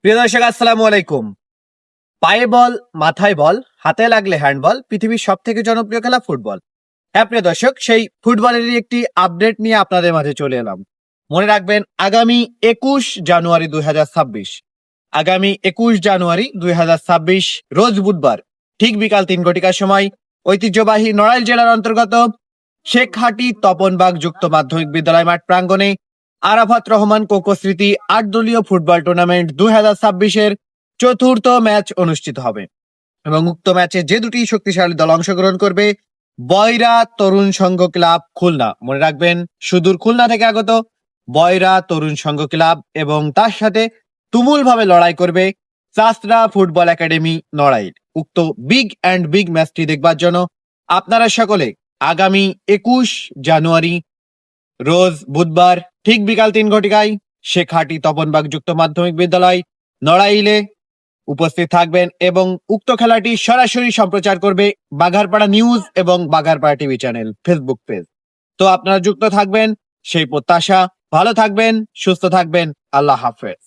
প্রিয় দর্শক, আসসালামু আলাইকুম। পায়ে বল, মাথায় বল, হাতে লাগলে হ্যান্ডবল, পৃথিবীর সব থেকে জনপ্রিয় খেলা ফুটবল। হ্যাঁ প্রিয় দর্শক, সেই ফুটবলেরই একটি আপডেট নিয়ে আপনাদের মাঝে চলে এলাম। মনে রাখবেন, আগামী 21 জানুয়ারি 2026, আগামী 21 জানুয়ারি 2026 রোজ বুধবার ঠিক বিকাল 3 ঘটিকার সময় ঐতিহ্যবাহী নড়াইল জেলার অন্তর্গত শেখহাটি তপনবাগ যুক্ত মাধ্যমিক বিদ্যালয় মাঠ প্রাঙ্গণে আরাফাত রহমান কোকো স্মৃতি 8 দলীয় ফুটবল টুর্নামেন্ট 2026-এর চতুর্থ ম্যাচ অনুষ্ঠিত হবে এবং উক্ত ম্যাচে যে দুটি শক্তিশালী দল অংশগ্রহণ করবে, বয়রা তরুণ সংঘ ক্লাব খুলনা, মনে রাখবেন সুদূর খুলনা থেকে আগত বয়রা তরুণ সংঘ ক্লাব, এবং তার সাথে তুমুলভাবে লড়াই করবে চাষরা ফুটবল একাডেমি নড়াইল। উক্ত বিগ ম্যাচটি দেখবার জন্য আপনারা সকলে আগামী 21 জানুয়ারি রোজ বুধবার ঠিক বিকাল 3 ঘটিকায় শেখহাটি তপনবাগ যুক্ত মাধ্যমিক বিদ্যালয় নড়াইলে উপস্থিত থাকবেন এবং উক্ত খেলাটি সরাসরি সম্প্রচার করবে বাঘারপাড়া নিউজ এবং Bagharpara TV channel Facebook page. তো আপনারা যুক্ত থাকবেন সেই প্রত্যাশা। ভালো থাকবেন, সুস্থ থাকবেন, আল্লাহ হাফেজ।